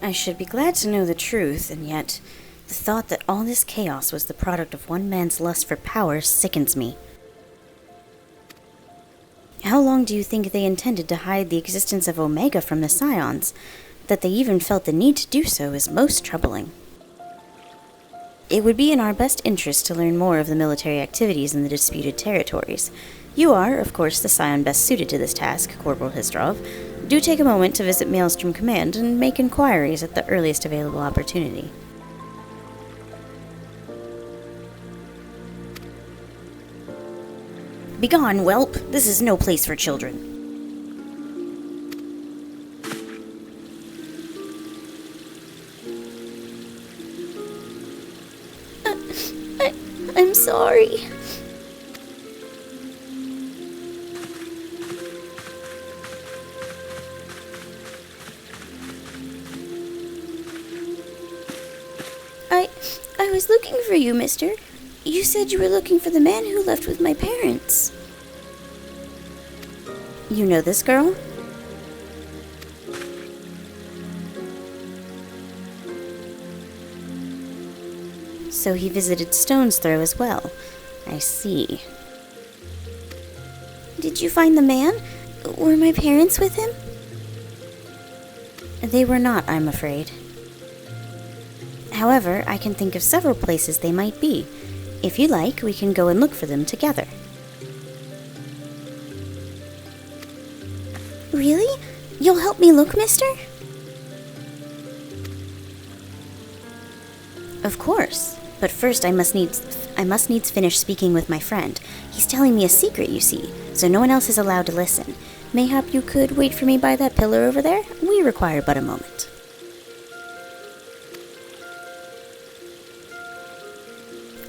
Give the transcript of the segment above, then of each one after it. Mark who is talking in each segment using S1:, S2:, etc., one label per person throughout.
S1: I should be glad to know the truth, and yet the thought that all this chaos was the product of one man's lust for power sickens me. How long do you think they intended to hide the existence of Omega from the Scions? That they even felt the need to do so is most troubling. It would be in our best interest to learn more of the military activities in the disputed territories. You are, of course, the Scion best suited to this task, Corporal Histrov. Do take a moment to visit Maelstrom Command and make inquiries at the earliest available opportunity. Begone, whelp! This is no place for children. I'm sorry. I was looking for you, mister. You said you were looking for the man who left with my parents. You know this girl? So he visited Stone's Throw as well. I see. Did you find the man? Were my parents with him? They were not, I'm afraid. However, I can think of several places they might be. If you like, we can go and look for them together. Really? You'll help me look, mister? Of course. But first I must needs finish speaking with my friend. He's telling me a secret, you see, so no one else is allowed to listen. Mayhap you could wait for me by that pillar over there? We require but a moment.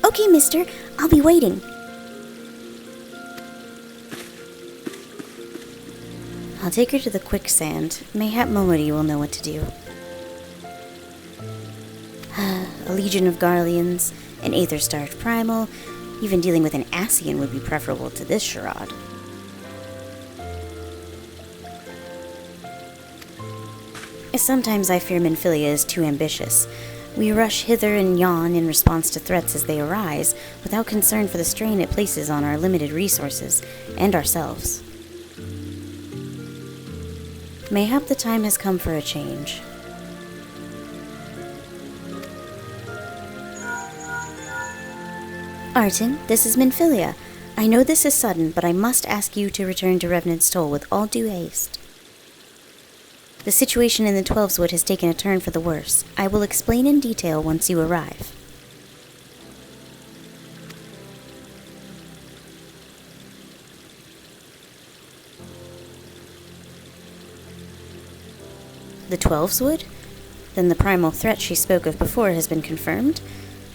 S1: Okay, mister. I'll be waiting. I'll take her to the quicksand. Mayhap Momodi will know what to do. A legion of Garleans, an Aether-starved primal, even dealing with an Ascian would be preferable to this charade. Sometimes I fear Minfilia is too ambitious. We rush hither and yon in response to threats as they arise, without concern for the strain it places on our limited resources, and ourselves. Mayhap the time has come for a change. Arton, this is Minfilia. I know this is sudden, but I must ask you to return to Revenant's Toll with all due haste. The situation in the Twelveswood has taken a turn for the worse. I will explain in detail once you arrive. The Twelveswood? Then the primal threat she spoke of before has been confirmed?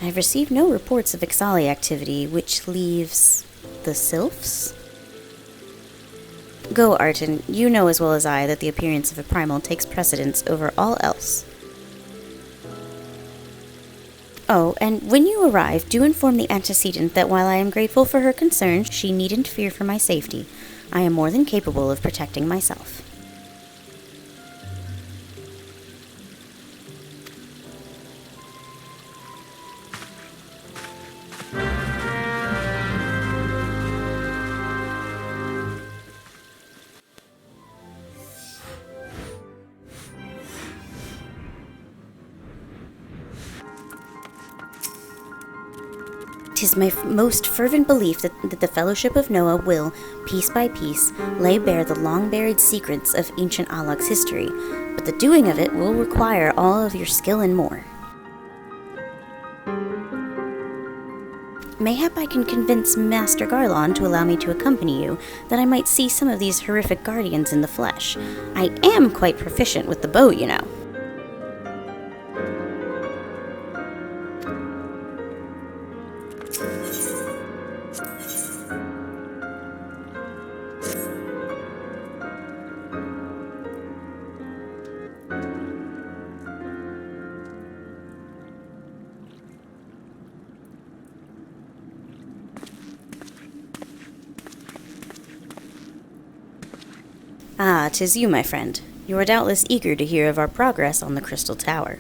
S1: I have received no reports of Ixali activity, which leaves the Sylphs? Go, Arton. You know as well as I that the appearance of a primal takes precedence over all else. Oh, and when you arrive, do inform the antecedent that while I am grateful for her concern, she needn't fear for my safety. I am more than capable of protecting myself. Tis my most fervent belief that the Fellowship of Noah will, piece by piece, lay bare the long-buried secrets of ancient Alak's history, but the doing of it will require all of your skill and more. Mayhap I can convince Master Garlon to allow me to accompany you, that I might see some of these horrific guardians in the flesh. I am quite proficient with the bow, you know. Ah, 'tis you, my friend. You are doubtless eager to hear of our progress on the Crystal Tower.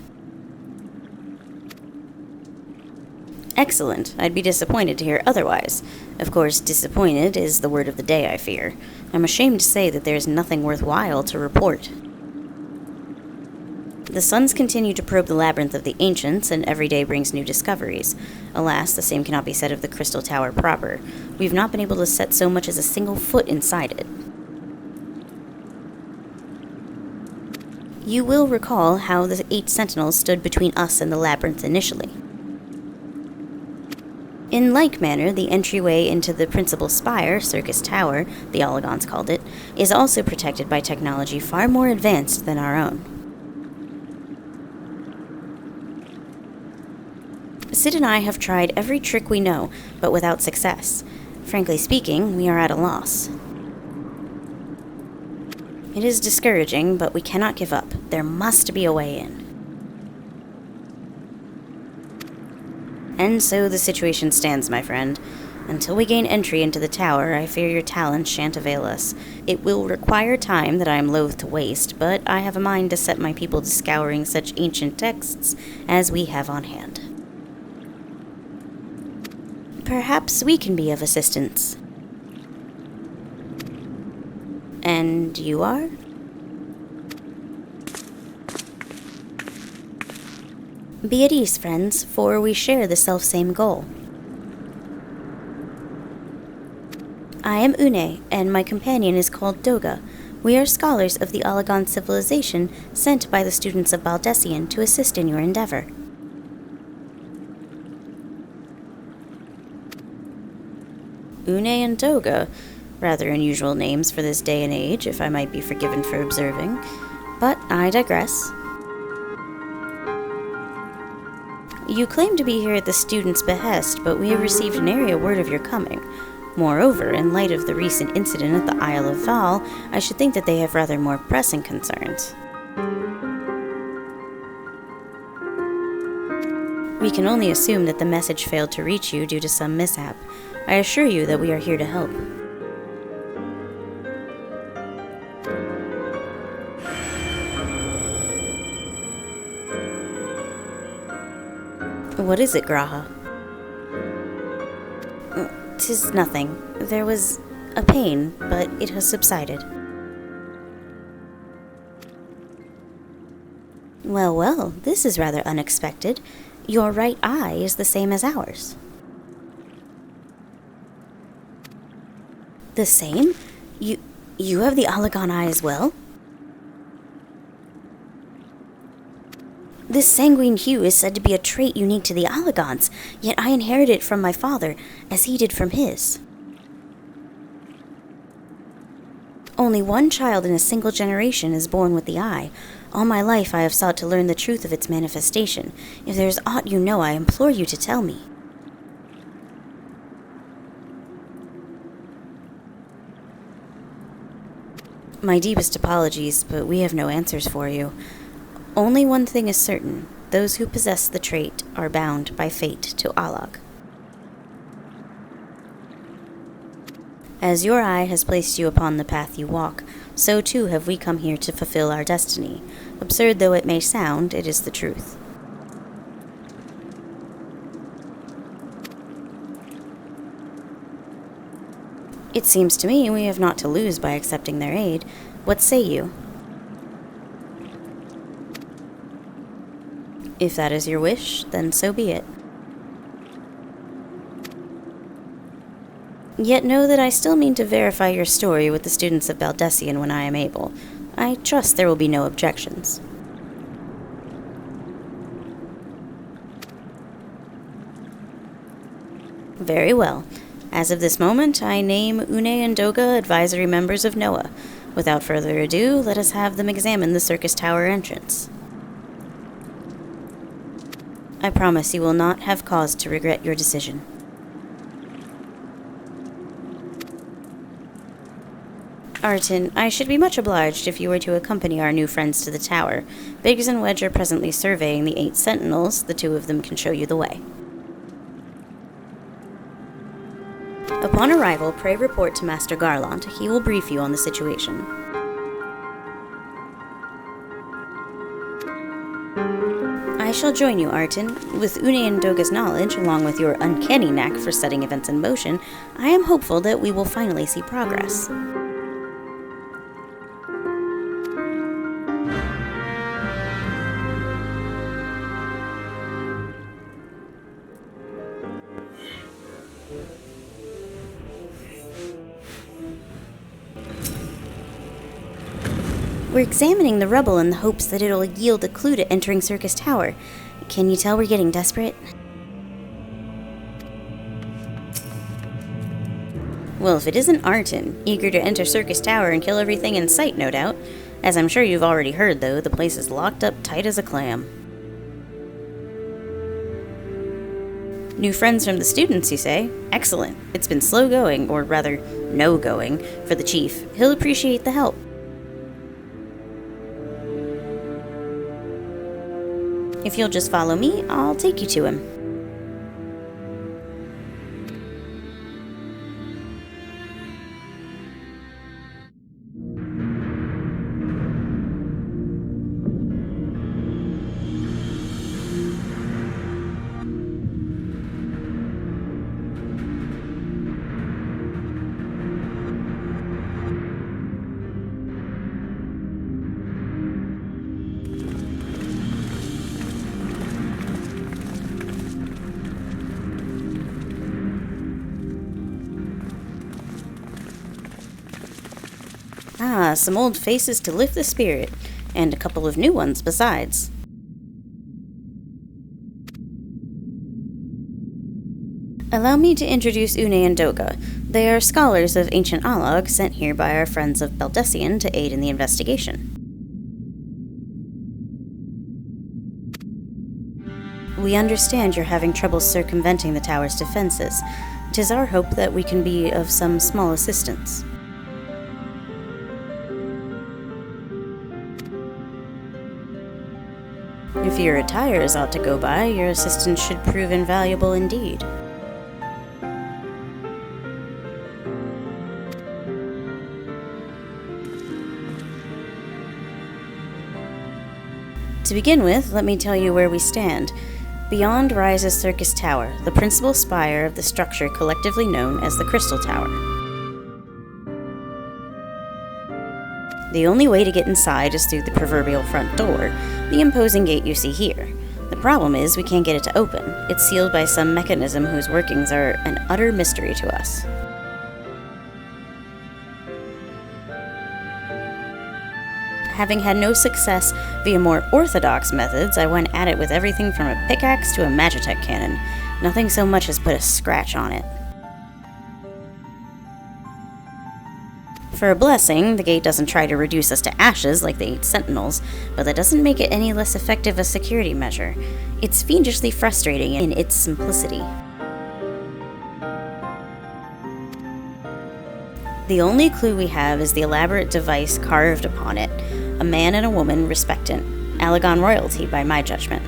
S1: Excellent. I'd be disappointed to hear otherwise. Of course, disappointed is the word of the day, I fear. I'm ashamed to say that there's nothing worthwhile to report. The suns continue to probe the labyrinth of the ancients, and every day brings new discoveries. Alas, the same cannot be said of the Crystal Tower proper. We've not been able to set so much as a single foot inside it. You will recall how the 8 sentinels stood between us and the labyrinth initially. In like manner, the entryway into the principal spire, Circus Tower, the Ologons called it, is also protected by technology far more advanced than our own. Sid and I have tried every trick we know, but without success. Frankly speaking, we are at a loss. It is discouraging, but we cannot give up. There must be a way in. And so the situation stands, my friend. Until we gain entry into the tower, I fear your talents shan't avail us. It will require time that I am loath to waste, but I have a mind to set my people to scouring such ancient texts as we have on hand. Perhaps we can be of assistance. And you are? Be at ease, friends, for we share the selfsame goal. I am Une, and my companion is called Doga. We are scholars of the Olagon civilization sent by the students of Baldessian to assist in your endeavor. Une and Doga, rather unusual names for this day and age, if I might be forgiven for observing. But I digress. You claim to be here at the students' behest, but we have received nary a word of your coming. Moreover, in light of the recent incident at the Isle of Val, I should think that they have rather more pressing concerns. We can only assume that the message failed to reach you due to some mishap. I assure you that we are here to help. What is it, Graha? 'Tis nothing. There was a pain, but it has subsided. Well, well, this is rather unexpected. Your right eye is the same as ours. The same? You have the Olagon eye as well? This sanguine hue is said to be a trait unique to the Ologons, yet I inherited it from my father, as he did from his. Only one child in a single generation is born with the eye. All my life I have sought to learn the truth of its manifestation. If there is aught you know, I implore you to tell me. My deepest apologies, but we have no answers for you. Only one thing is certain. Those who possess the trait are bound by fate to Olag. As your eye has placed you upon the path you walk, so too have we come here to fulfill our destiny. Absurd though it may sound, it is the truth. It seems to me we have naught to lose by accepting their aid. What say you? If that is your wish, then so be it. Yet know that I still mean to verify your story with the students of Baldessian when I am able. I trust there will be no objections. Very well. As of this moment, I name Une and Doga advisory members of NOAA. Without further ado, let us have them examine the Circus Tower entrance. I promise you will not have cause to regret your decision. Arton, I should be much obliged if you were to accompany our new friends to the tower. Biggs and Wedge are presently surveying the 8 sentinels. The 2 of them can show you the way. Upon arrival, pray report to Master Garland. He will brief you on the situation. I shall join you, Arton. With Une and Doga's knowledge, along with your uncanny knack for setting events in motion, I am hopeful that we will finally see progress. We're examining the rubble in the hopes that it'll yield a clue to entering Circus Tower. Can you tell we're getting desperate? Well, if it isn't Arton, eager to enter Circus Tower and kill everything in sight, no doubt. As I'm sure you've already heard, though, the place is locked up tight as a clam. New friends from the students, you say? Excellent. It's been slow going, or rather, no going, for the chief. He'll appreciate the help. If you'll just follow me, I'll take you to him. Ah, some old faces to lift the spirit, and a couple of new ones besides. Allow me to introduce Une and Doga. They are scholars of ancient Allag sent here by our friends of Beldessian to aid in the investigation. We understand you're having trouble circumventing the tower's defenses. 'Tis our hope that we can be of some small assistance. If your attire is ought to go by, your assistance should prove invaluable indeed. To begin with, let me tell you where we stand. Beyond rises Circus Tower, the principal spire of the structure collectively known as the Crystal Tower. The only way to get inside is through the proverbial front door, the imposing gate you see here. The problem is we can't get it to open. It's sealed by some mechanism whose workings are an utter mystery to us. Having had no success via more orthodox methods, I went at it with everything from a pickaxe to a Magitech cannon. Nothing so much as put a scratch on it. For a blessing, the gate doesn't try to reduce us to ashes like the 8 sentinels, but that doesn't make it any less effective a security measure. It's fiendishly frustrating in its simplicity. The only clue we have is the elaborate device carved upon it, a man and a woman respectant, Allagan royalty by my judgment.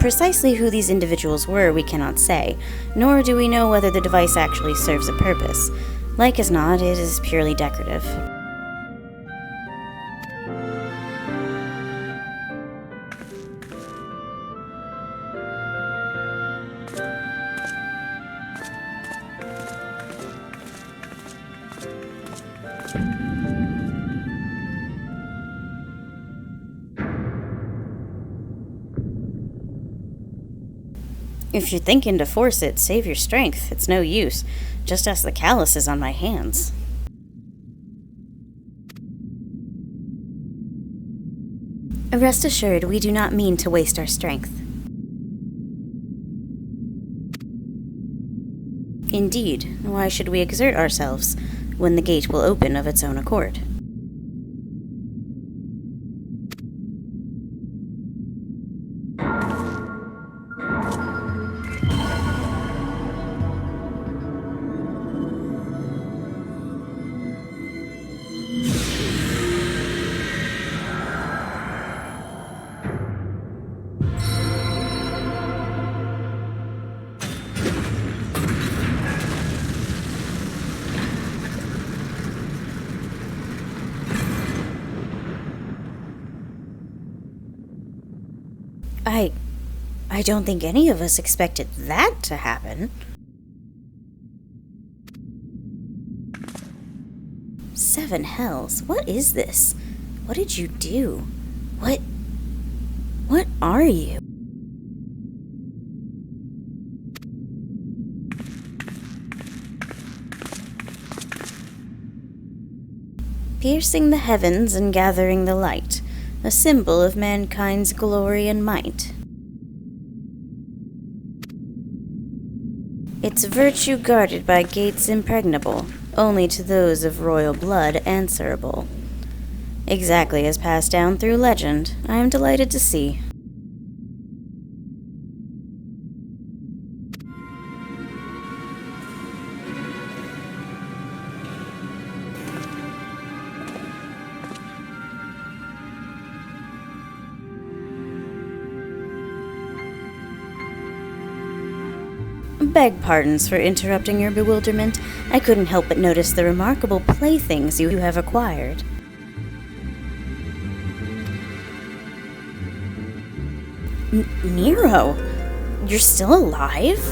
S1: Precisely who these individuals were we cannot say, nor do we know whether the device actually serves a purpose. Like as not, it is purely decorative. If you're thinking to force it, save your strength. It's no use. Just ask the calluses on my hands. Rest assured, we do not mean to waste our strength. Indeed, why should we exert ourselves when the gate will open of its own accord? I don't think any of us expected that to happen. 7 hells, what is this? What did you do? What are you? Piercing the heavens and gathering the light, a symbol of mankind's glory and might. Its virtue guarded by gates impregnable, only to those of royal blood answerable. Exactly as passed down through legend, I am delighted to see. Beg pardons for interrupting your bewilderment. I couldn't help but notice the remarkable playthings you have acquired. Nero, you're still alive?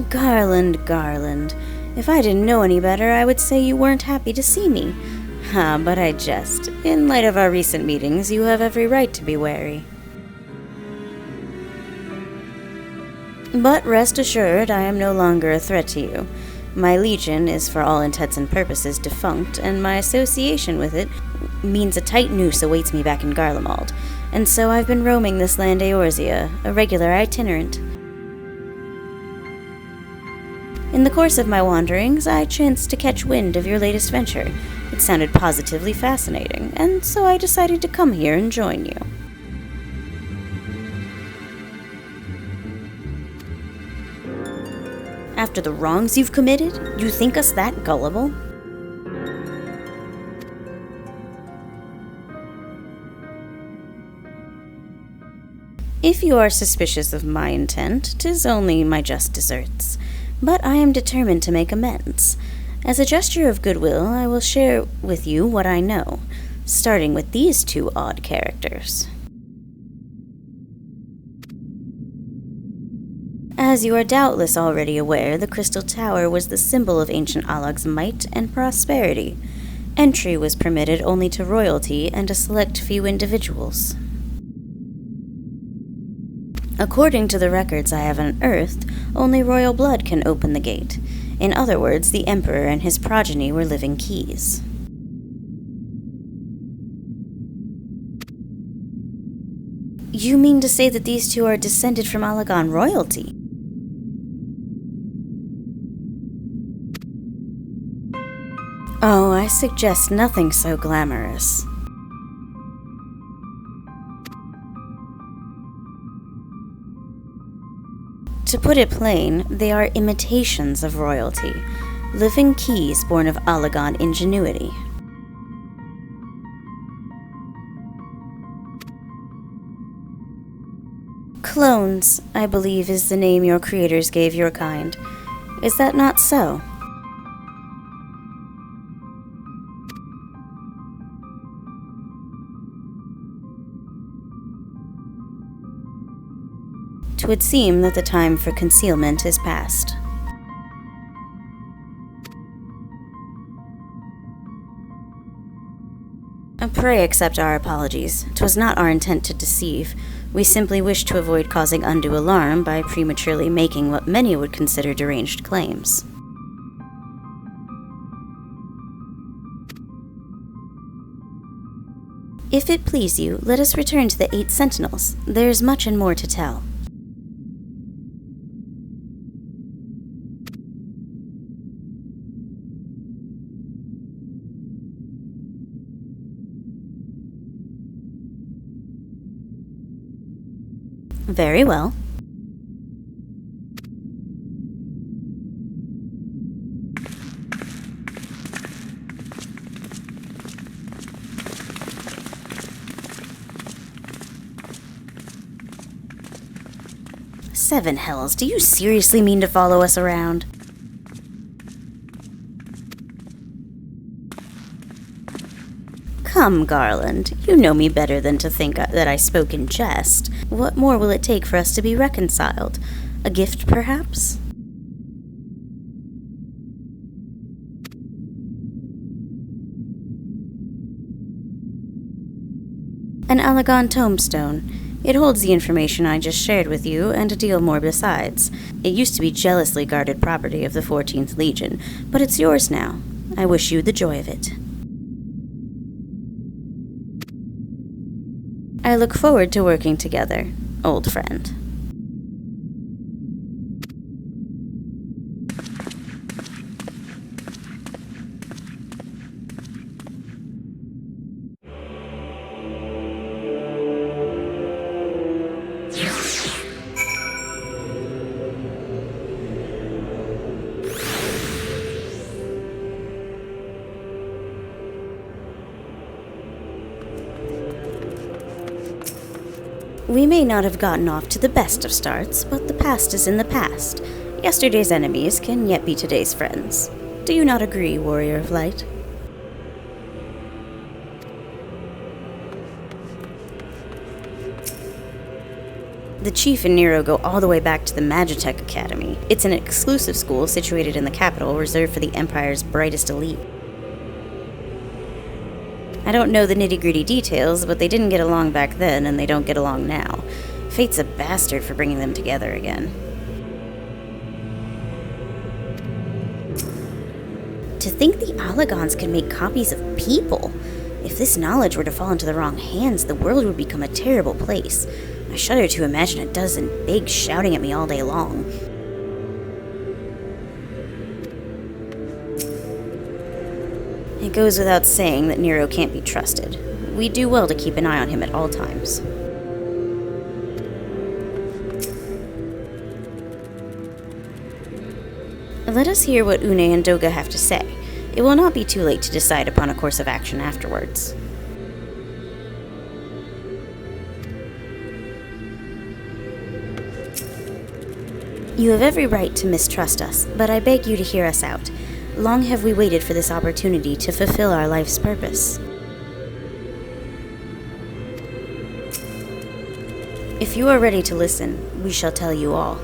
S1: Garland, if I didn't know any better, I would say you weren't happy to see me. But I jest. In light of our recent meetings, you have every right to be wary. But rest assured, I am no longer a threat to you. My legion is for all intents and purposes defunct, and my association with it means a tight noose awaits me back in Garlemald, and so I've been roaming this land Eorzea, a regular itinerant. In the course of my wanderings, I chanced to catch wind of your latest venture. It sounded positively fascinating, and so I decided to come here and join you. After the wrongs you've committed, you think us that gullible? If you are suspicious of my intent, 'tis only my just deserts. But I am determined to make amends. As a gesture of goodwill, I will share with you what I know, starting with these 2 odd characters. As you are doubtless already aware, the Crystal Tower was the symbol of ancient Alag's might and prosperity. Entry was permitted only to royalty and a select few individuals. According to the records I have unearthed, only royal blood can open the gate. In other words, the Emperor and his progeny were living keys. You mean to say that these 2 are descended from Alagon royalty? Oh, I suggest nothing so glamorous. To put it plain, they are imitations of royalty, living keys born of Alagon ingenuity. Clones, I believe, is the name your creators gave your kind. Is that not so? 'Twould seem that the time for concealment is past. Pray accept our apologies. 'Twas not our intent to deceive. We simply wished to avoid causing undue alarm by prematurely making what many would consider deranged claims. If it please you, let us return to the 8 sentinels. There's much and more to tell. Very well. Seven hells, do you seriously mean to follow us around? Come, Garland, you know me better than to think that I spoke in jest. What more will it take for us to be reconciled? A gift, perhaps? An Alagon tombstone. It holds the information I just shared with you, and a deal more besides. It used to be jealously guarded property of the 14th Legion, but it's yours now. I wish you the joy of it. I look forward to working together, old friend. We may not have gotten off to the best of starts, but the past is in the past. Yesterday's enemies can yet be today's friends. Do you not agree, Warrior of Light? The Chief and Nero go all the way back to the Magitech Academy. It's an exclusive school situated in the capital, reserved for the Empire's brightest elite. I don't know the nitty-gritty details, but they didn't get along back then, and they don't get along now. Fate's a bastard for bringing them together again. To think the Alagons can make copies of people! If this knowledge were to fall into the wrong hands, the world would become a terrible place. I shudder to imagine a dozen big shouting at me all day long. It goes without saying that Nero can't be trusted. We do well to keep an eye on him at all times. Let us hear what Une and Doga have to say. It will not be too late to decide upon a course of action afterwards. You have every right to mistrust us, but I beg you to hear us out. Long have we waited for this opportunity to fulfill our life's purpose. If you are ready to listen, we shall tell you all.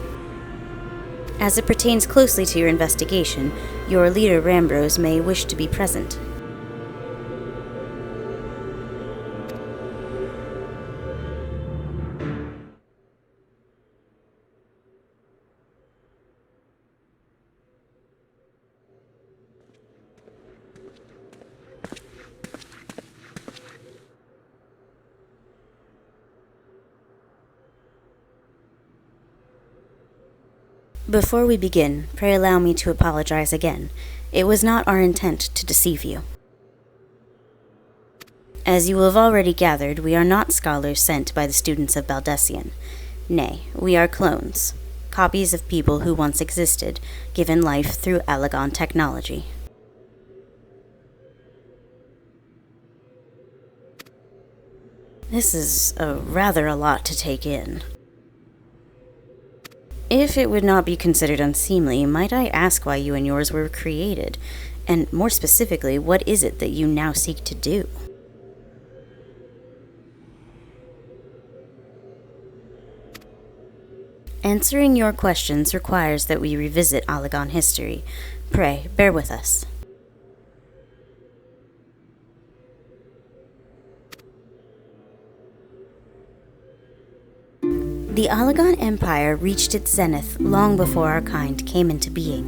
S1: As it pertains closely to your investigation, your leader Rambrose may wish to be present. Before we begin, pray allow me to apologize again. It was not our intent to deceive you. As you have already gathered, we are not scholars sent by the students of Baldessian. Nay, we are clones, copies of people who once existed, given life through Alagon technology. This is rather a lot to take in. If it would not be considered unseemly, might I ask why you and yours were created? And more specifically, what is it that you now seek to do? Answering your questions requires that we revisit Alagon history. Pray, bear with us. The Alagon Empire reached its zenith long before our kind came into being.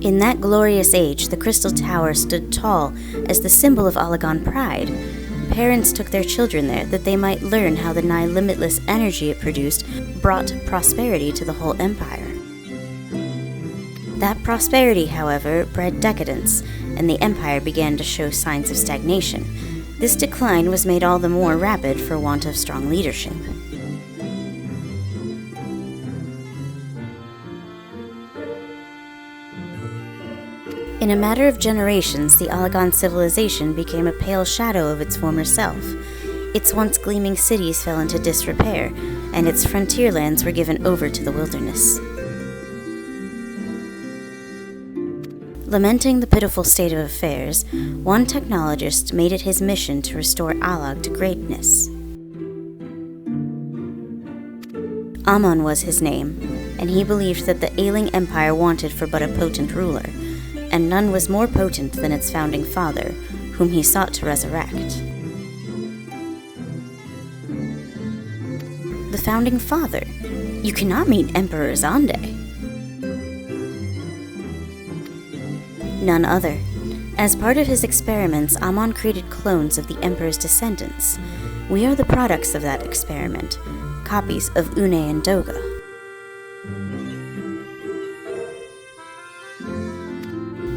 S1: In that glorious age, the Crystal Tower stood tall as the symbol of Alagon pride. Parents took their children there that they might learn how the nigh limitless energy it produced brought prosperity to the whole empire. That prosperity, however, bred decadence, and the empire began to show signs of stagnation. This decline was made all the more rapid for want of strong leadership. In a matter of generations, the Alagon civilization became a pale shadow of its former self. Its once gleaming cities fell into disrepair, and its frontier lands were given over to the wilderness. Lamenting the pitiful state of affairs, one technologist made it his mission to restore Allag to greatness. Amon was his name, and he believed that the ailing empire wanted for but a potent ruler, and none was more potent than its founding father, whom he sought to resurrect. The founding father? You cannot mean Emperor Xande. None other. As part of his experiments, Amon created clones of the Emperor's descendants. We are the products of that experiment, copies of Uhhh and Doga.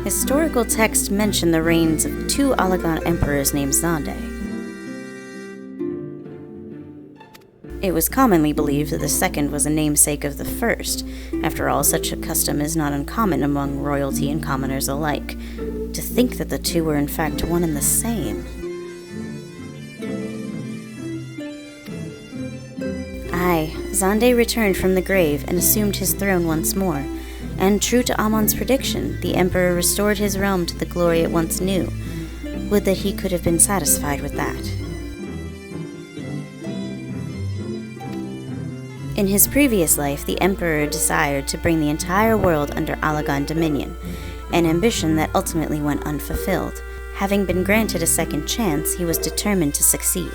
S1: Historical texts mention the reigns of two Allagan emperors named Xande. It was commonly believed that the second was a namesake of the first. After all, such a custom is not uncommon among royalty and commoners alike. To think that the two were in fact one and the same. Aye, Xande returned from the grave and assumed his throne once more. And true to Amon's prediction, the Emperor restored his realm to the glory it once knew. Would that he could have been satisfied with that. In his previous life, the Emperor desired to bring the entire world under Allagan dominion, an ambition that ultimately went unfulfilled. Having been granted a second chance, he was determined to succeed.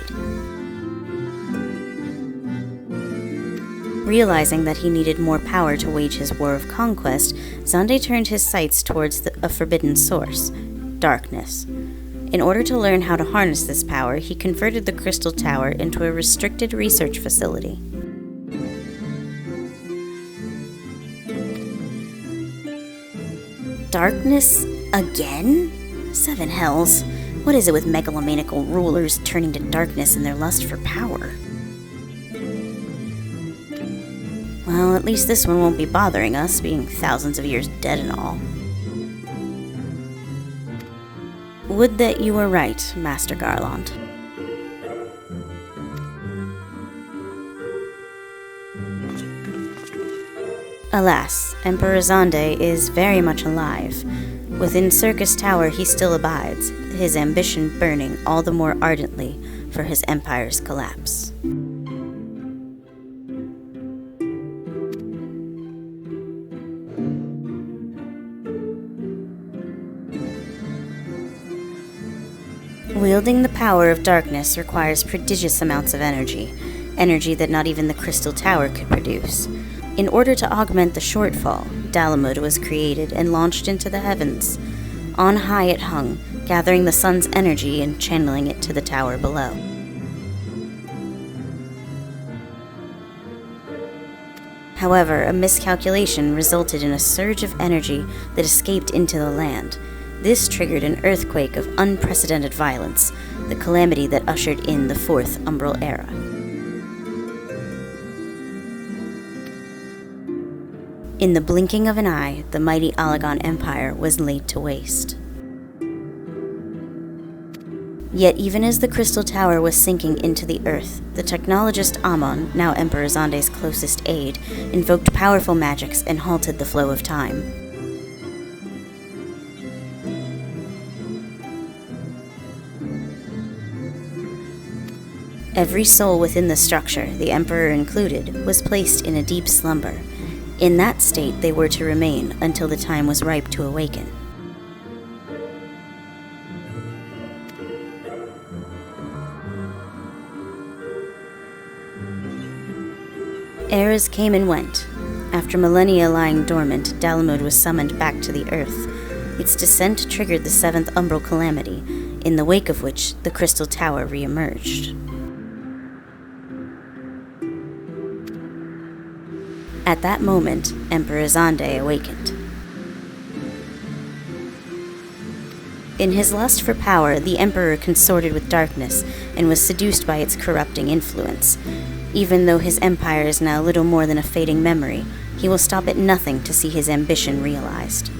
S1: Realizing that he needed more power to wage his war of conquest, Xande turned his sights towards a forbidden source, darkness. In order to learn how to harness this power, he converted the Crystal Tower into a restricted research facility. Darkness again? Seven hells. What is it with megalomaniacal rulers turning to darkness in their lust for power? Well, at least this one won't be bothering us, being thousands of years dead and all. Would that you were right, Master Garland. Alas, Emperor Xande is very much alive. Within Circus Tower he still abides, his ambition burning all the more ardently for his empire's collapse. Wielding the power of darkness requires prodigious amounts of energy that not even the Crystal Tower could produce. In order to augment the shortfall, Dalamud was created and launched into the heavens. On high it hung, gathering the sun's energy and channeling it to the tower below. However, a miscalculation resulted in a surge of energy that escaped into the land. This triggered an earthquake of unprecedented violence, the calamity that ushered in the Fourth Umbral Era. In the blinking of an eye, the mighty Allagan Empire was laid to waste. Yet even as the Crystal Tower was sinking into the earth, the technologist Amon, now Emperor Xande's closest aide, invoked powerful magics and halted the flow of time. Every soul within the structure, the Emperor included, was placed in a deep slumber. In that state they were to remain until the time was ripe to awaken. Eras came and went. After millennia lying dormant, Dalamud was summoned back to the earth. Its descent triggered the Seventh Umbral Calamity, in the wake of which the Crystal Tower re-emerged. At that moment, Emperor Xande awakened. In his lust for power, the Emperor consorted with darkness and was seduced by its corrupting influence. Even though his empire is now little more than a fading memory, he will stop at nothing to see his ambition realized.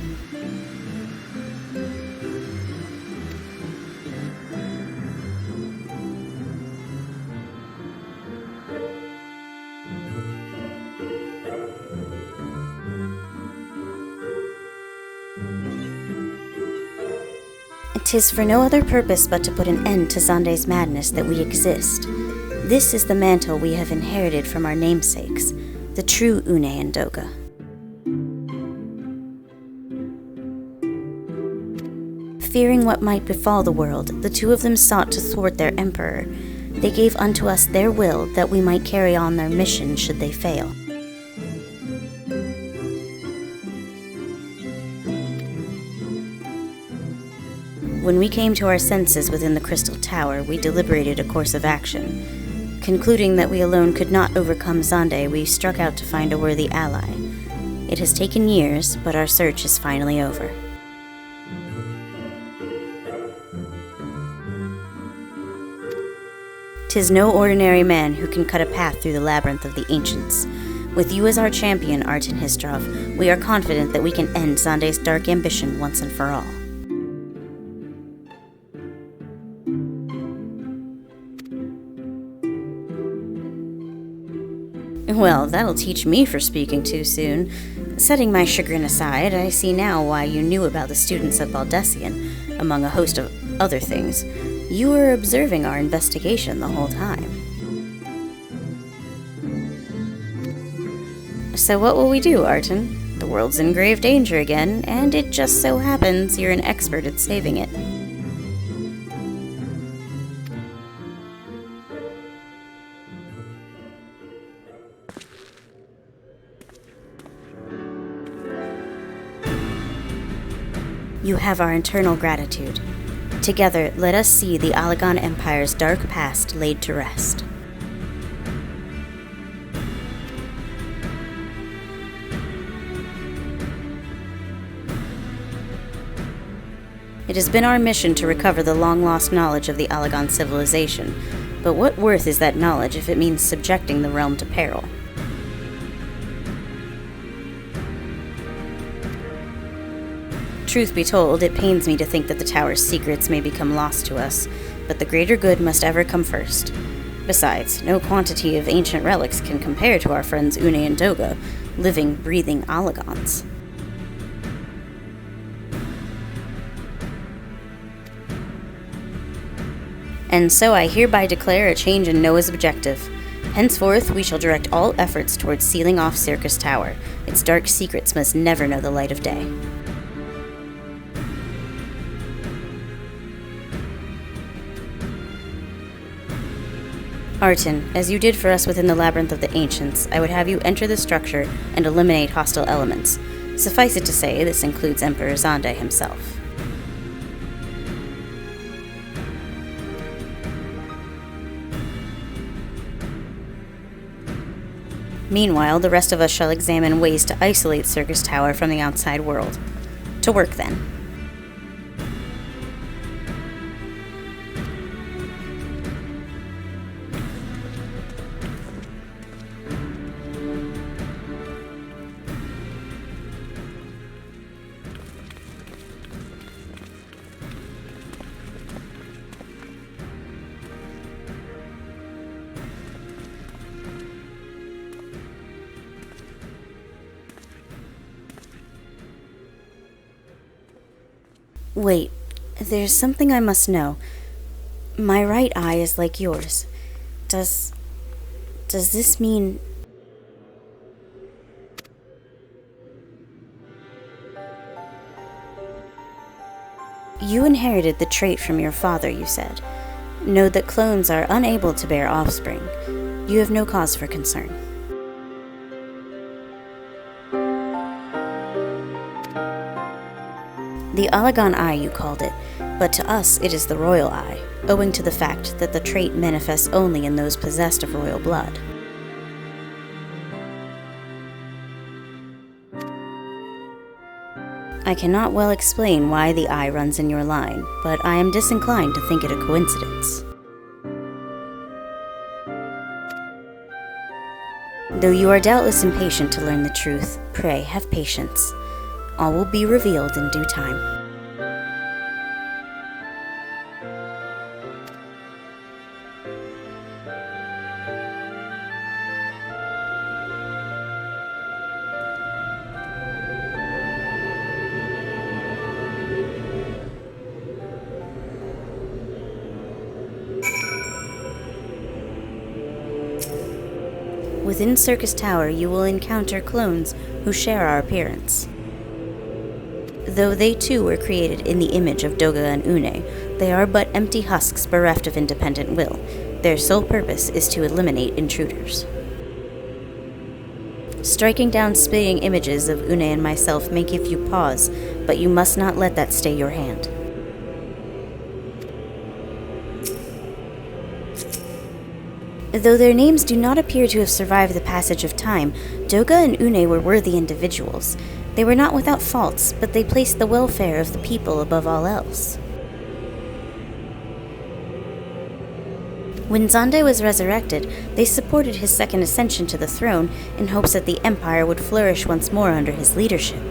S1: 'Tis for no other purpose but to put an end to Zande's madness that we exist. This is the mantle we have inherited from our namesakes, the true Une and Doga. Fearing what might befall the world, the two of them sought to thwart their emperor. They gave unto us their will that we might carry on their mission should they fail. When we came to our senses within the Crystal Tower, we deliberated a course of action. Concluding that we alone could not overcome Zande, we struck out to find a worthy ally. It has taken years, but our search is finally over. 'Tis no ordinary man who can cut a path through the labyrinth of the ancients. With you as our champion, Arten Histrov, we are confident that we can end Zande's dark ambition once and for all. Well, that'll teach me for speaking too soon. Setting my chagrin aside, I see now why you knew about the students of Baldessian, among a host of other things. You were observing our investigation the whole time. So what will we do, Arten? The world's in grave danger again, and it just so happens you're an expert at saving it. You have our eternal gratitude. Together, let us see the Allagan Empire's dark past laid to rest. It has been our mission to recover the long-lost knowledge of the Allagan civilization, but what worth is that knowledge if it means subjecting the realm to peril? Truth be told, it pains me to think that the tower's secrets may become lost to us, but the greater good must ever come first. Besides, no quantity of ancient relics can compare to our friends Une and Doga, living, breathing Allagans. And so I hereby declare a change in Noah's objective. Henceforth, we shall direct all efforts towards sealing off Circus Tower. Its dark secrets must never know the light of day. Arten, as you did for us within the Labyrinth of the Ancients, I would have you enter the structure and eliminate hostile elements. Suffice it to say, this includes Emperor Zande himself. Meanwhile, the rest of us shall examine ways to isolate Circus Tower from the outside world. To work, then. Wait, there's something I must know. My right eye is like yours. Does this mean... You inherited the trait from your father, you said. Know that clones are unable to bear offspring. You have no cause for concern. The Allagan Eye, you called it, but to us it is the Royal Eye, owing to the fact that the trait manifests only in those possessed of royal blood. I cannot well explain why the eye runs in your line, but I am disinclined to think it a coincidence. Though you are doubtless impatient to learn the truth, pray have patience. All will be revealed in due time. Within Circus Tower, you will encounter clones who share our appearance. Though they too were created in the image of Doga and Une, they are but empty husks bereft of independent will. Their sole purpose is to eliminate intruders. Striking down spitting images of Une and myself may give you pause, but you must not let that stay your hand. Though their names do not appear to have survived the passage of time, Doga and Une were worthy individuals. They were not without faults, but they placed the welfare of the people above all else. When Xande was resurrected, they supported his second ascension to the throne in hopes that the Empire would flourish once more under his leadership.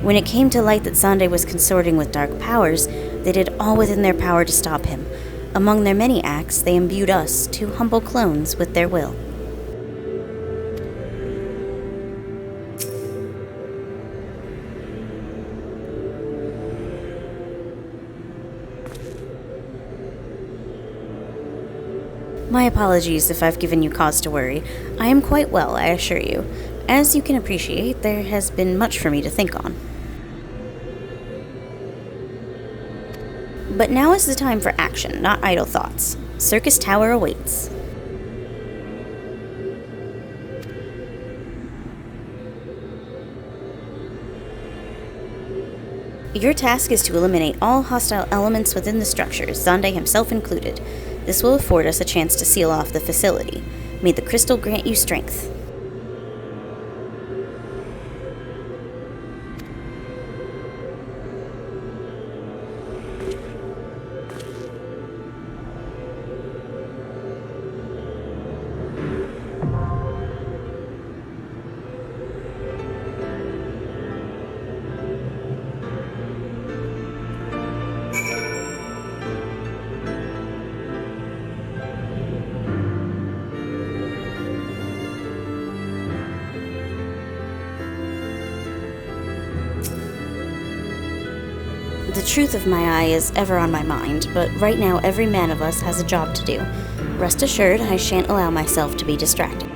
S1: When it came to light that Xande was consorting with dark powers, they did all within their power to stop him. Among their many acts, they imbued us, two humble clones, with their will. My apologies if I've given you cause to worry. I am quite well, I assure you. As you can appreciate, there has been much for me to think on. But now is the time for action, not idle thoughts. Circus Tower awaits. Your task is to eliminate all hostile elements within the structure, Xande himself included. This will afford us a chance to seal off the facility. May the crystal grant you strength. The truth of my eye is ever on my mind, but right now every man of us has a job to do. Rest assured, I shan't allow myself to be distracted.